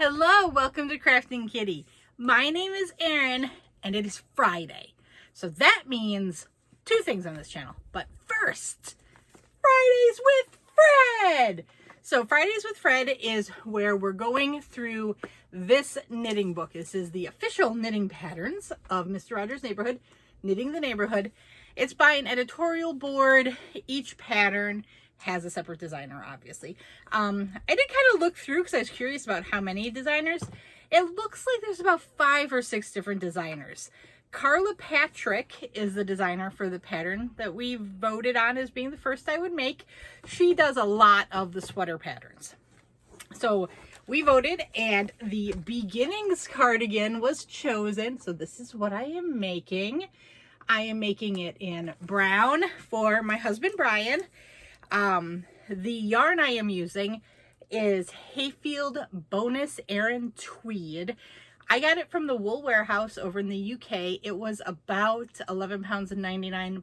Hello, welcome to Krafting Kitty. My name is Erin and it is Friday. So that means two things on this channel. But first, Fridays with Fred. So Fridays with Fred is where we're going through this knitting book. This is the official knitting patterns of Mr. Rogers' Neighborhood, Knitting the Neighborhood. It's by an editorial board. Each pattern has a separate designer, obviously. I did kind of look through because I was curious about how many designers. It looks like there's about 5 or 6 different designers. Carla Patrick is the designer for the pattern that we voted on as being the first I would make. She does a lot of the sweater patterns. So we voted and the Beginnings Cardigan was chosen. So this is what I am making. I am making it in brown for my husband, Brian. The yarn I am using is Hayfield Bonus Aran Tweed. I got it from the Wool Warehouse over in the UK. It was about £11.99.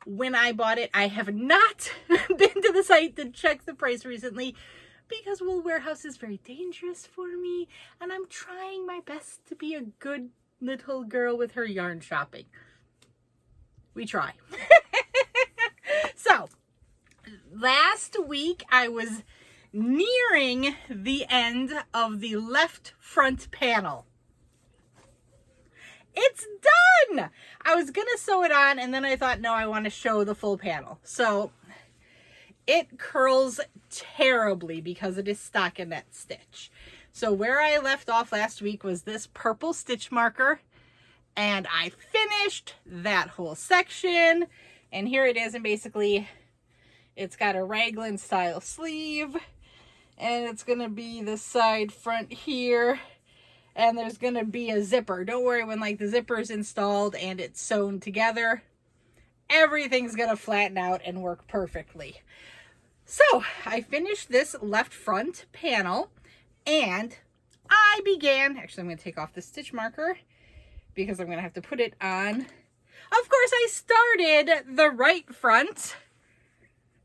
When I bought it, I have not been to the site to check the price recently because Wool Warehouse is very dangerous for me and I'm trying my best to be a good little girl with her yarn shopping. We try. So, last week I was nearing the end of the left front panel. It's done! I was gonna sew it on and then I thought, no, I want to show the full panel. So, it curls terribly because it is stockinette stitch. So where I left off last week was this purple stitch marker and I finished that whole section. And here it is, and basically it's got a raglan style sleeve and it's gonna be the side front here and there's gonna be a zipper. Don't worry, when like the zipper is installed and it's sewn together, everything's gonna flatten out and work perfectly. So I finished this left front panel and I began, actually I'm gonna take off the stitch marker because I'm gonna have to put it on. Of course, I started the right front,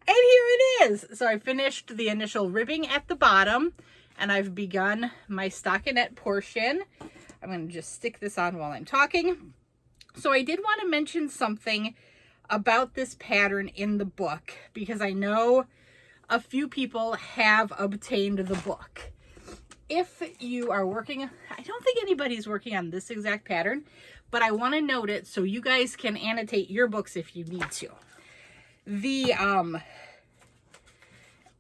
and here it is. So I finished the initial ribbing at the bottom, and I've begun my stockinette portion. I'm going to just stick this on while I'm talking. So I did want to mention something about this pattern in the book, because I know a few people have obtained the book. If you are working, I don't think anybody's working on this exact pattern, but I want to note it so you guys can annotate your books if you need to.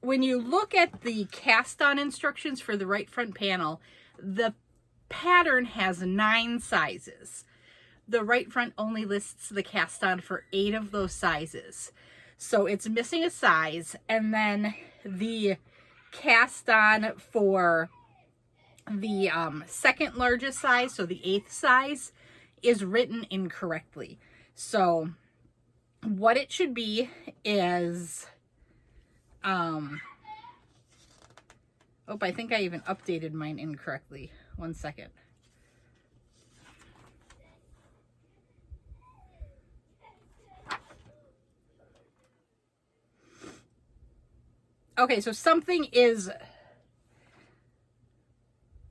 When you look at the cast on instructions for the right front panel, the pattern has 9 sizes. The right front only lists the cast on for 8 of those sizes. So it's missing a size, and then the cast on for the second largest size, so the 8th size, is written incorrectly. So what it should be is oh, I think I even updated mine incorrectly. One second. Okay, so something is,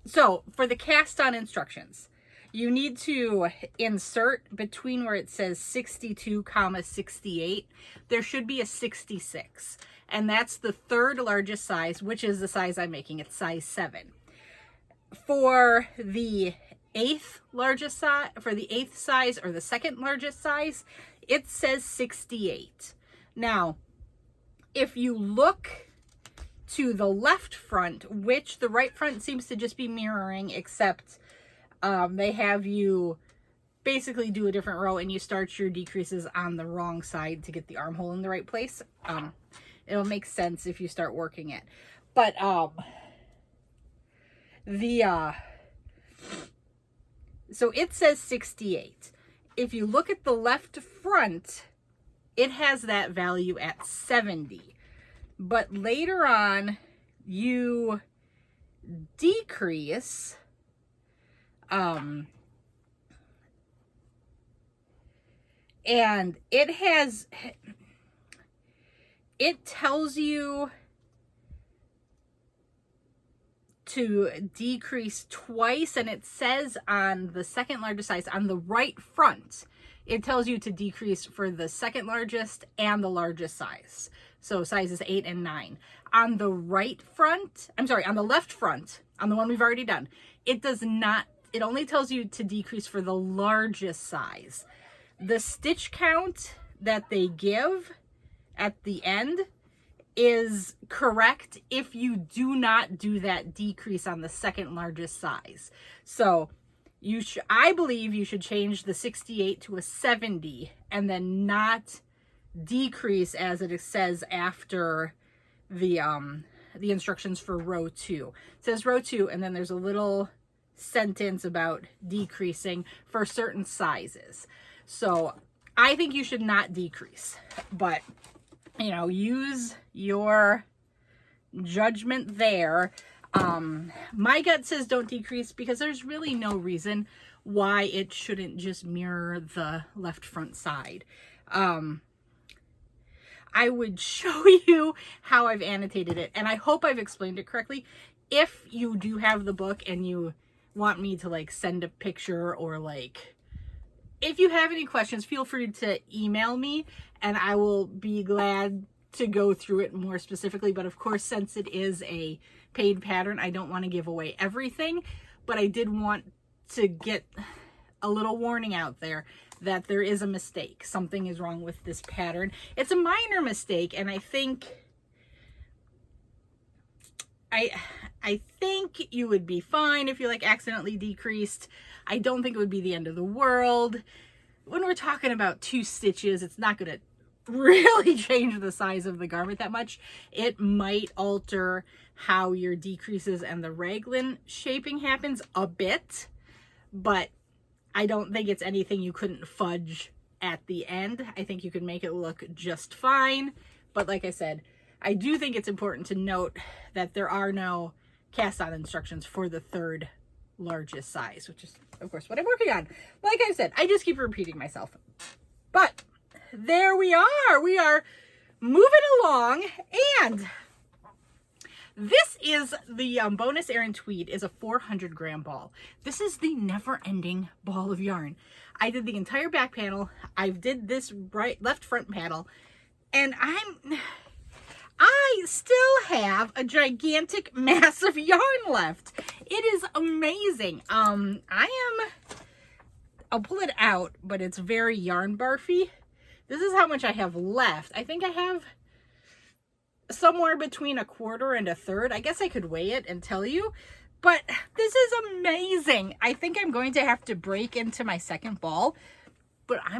so for the cast on instructions, you need to insert between where it says 62, 68. There should be a 66. And that's the 3rd largest size, which is the size I'm making. It's size 7. For the 8th largest size, for the 8th size or the 2nd largest size, it says 68. Now, if you look to the left front, which the right front seems to just be mirroring, except they have you basically do a different row and you start your decreases on the wrong side to get the armhole in the right place. It'll make sense if you start working it. But so it says 68. If you look at the left front, it has that value at 70. But later on, you decrease and it tells you to decrease twice, and it says on the second largest size on the right front, it tells you to decrease for the second largest and the largest size. So sizes 8 and 9. On the right front, I'm sorry, on the left front, on the one we've already done, it does not, it only tells you to decrease for the largest size. The stitch count that they give at the end is correct if you do not do that decrease on the second largest size. So I believe you should change the 68 to a 70 and then not decrease as it says after the instructions for row 2. It says row 2, and then there's a little sentence about decreasing for certain sizes. So I think you should not decrease, but you know, use your judgment there. My gut says don't decrease because there's really no reason why it shouldn't just mirror the left front side. I would show you how I've annotated it, and I hope I've explained it correctly. If you do have the book and you want me to like send a picture, or like if you have any questions, feel free to email me and I will be glad to go through it more specifically. But of course, since it is a paid pattern, I don't want to give away everything, but I did want to get a little warning out there that there is a mistake. Something is wrong with this pattern. It's a minor mistake, and I think you would be fine if you like accidentally decreased. I don't think it would be the end of the world. When we're talking about 2 stitches, it's not going to really change the size of the garment that much. It might alter how your decreases and the raglan shaping happens a bit, but I don't think it's anything you couldn't fudge at the end. I think you could make it look just fine. But like I said, I do think it's important to note that there are no cast on instructions for the third largest size, which is of course what I'm working on. Like I said, I just keep repeating myself, but there we are moving along. And this is the bonus Aran tweed is a 400 gram ball. This is the never ending ball of yarn. I did the entire back panel. I did this left front panel, and I still have a gigantic mass of yarn left. It is amazing. I'll pull it out, but it's very yarn barfy. This is how much I have left. I think I have somewhere between 1/4 and 1/3. I guess I could weigh it and tell you, but this is amazing. I think I'm going to have to break into my second ball, but I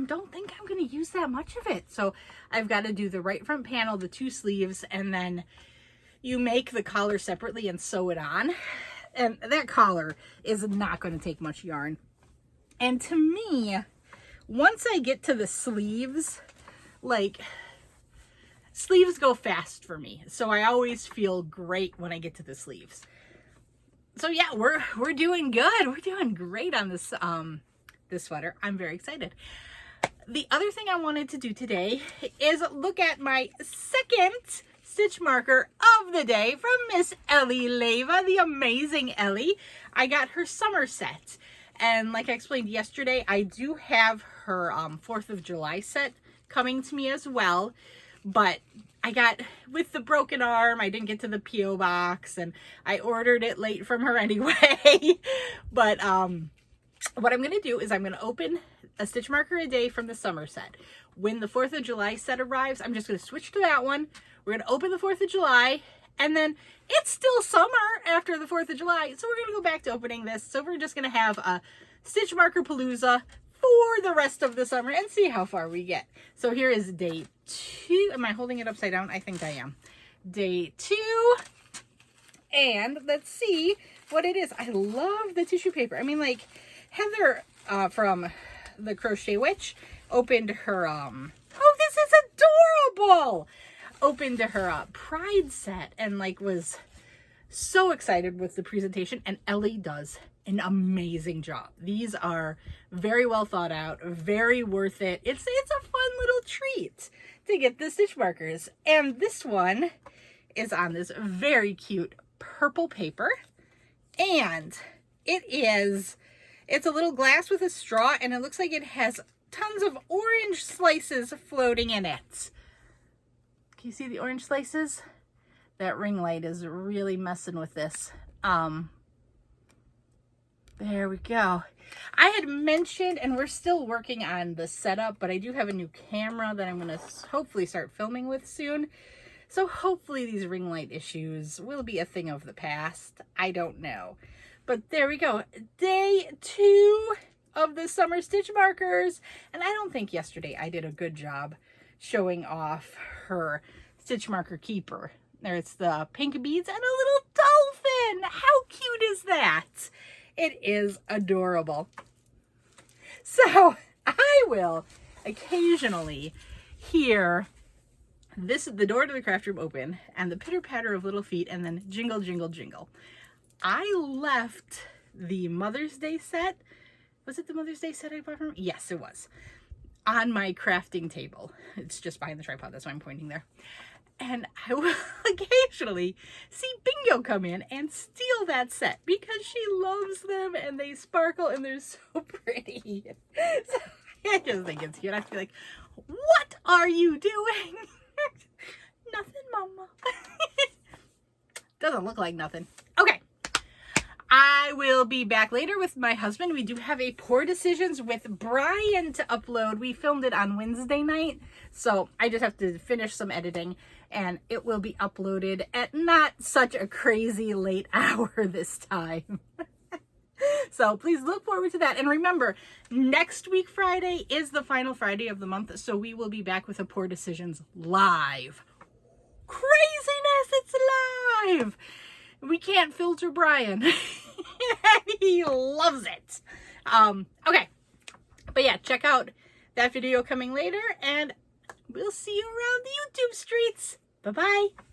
don't think I'm going to use that much of it. So I've got to do the right front panel, the 2 sleeves, and then you make the collar separately and sew it on. And that collar is not going to take much yarn. And to me, once I get to the sleeves, like, sleeves go fast for me. So I always feel great when I get to the sleeves. So yeah, we're doing good. We're doing great on this this sweater. I'm very excited. The other thing I wanted to do today is look at my second stitch marker of the day from Miss Ellie Leva, the amazing Ellie. I got her summer set. And like I explained yesterday, I do have her 4th of July set coming to me as well. But I got, with the broken arm, I didn't get to the P.O. box, and I ordered it late from her anyway. But what I'm going to do is I'm going to open a stitch marker a day from the summer set. When the 4th of July set arrives, I'm just going to switch to that one. We're going to open the 4th of July, and then it's still summer after the 4th of July, so we're going to go back to opening this. So we're just going to have a stitch marker palooza for the rest of the summer and see how far we get. So here is day 2. Am I holding it upside down? I think I am. Day 2. And let's see what it is. I love the tissue paper. I mean, like, Heather from the Crochet Witch opened her, oh, this is adorable! Opened her Pride set and, like, was so excited with the presentation. And Ellie does an amazing job. These are very well thought out, very worth it. It's a fun little treat to get the stitch markers. And this one is on this very cute purple paper, and it's a little glass with a straw, and it looks like it has tons of orange slices floating in it. Can you see the orange slices? That ring light is really messing with this. There we go. I had mentioned, and we're still working on the setup, but I do have a new camera that I'm going to hopefully start filming with soon. So hopefully these ring light issues will be a thing of the past. I don't know. But there we go. Day 2 of the summer stitch markers. And I don't think yesterday I did a good job showing off her stitch marker keeper. There's the pink beads and a little dolphin. How cute is that? It is adorable. So I will occasionally hear the door to the craft room open and the pitter patter of little feet and then jingle, jingle, jingle. I left the Mother's Day set. Was it the Mother's Day set I bought from? Yes, it was. On my crafting table. It's just behind the tripod. That's why I'm pointing there. And I will occasionally see Bingo come in and steal that set because she loves them and they sparkle and they're so pretty. So I just think it's cute. I have to be like, what are you doing? Nothing, Mama. Doesn't look like nothing. Okay. I will be back later with my husband. We do have a Poor Decisions with Brian to upload. We filmed it on Wednesday night, so I just have to finish some editing, and it will be uploaded at not such a crazy late hour this time. So please look forward to that. And remember, next week Friday is the final Friday of the month, so we will be back with a Poor Decisions live. Craziness, it's live! We can't filter Brian. He loves it. Okay. But yeah, check out that video coming later, and we'll see you around the YouTube streets. Bye-bye.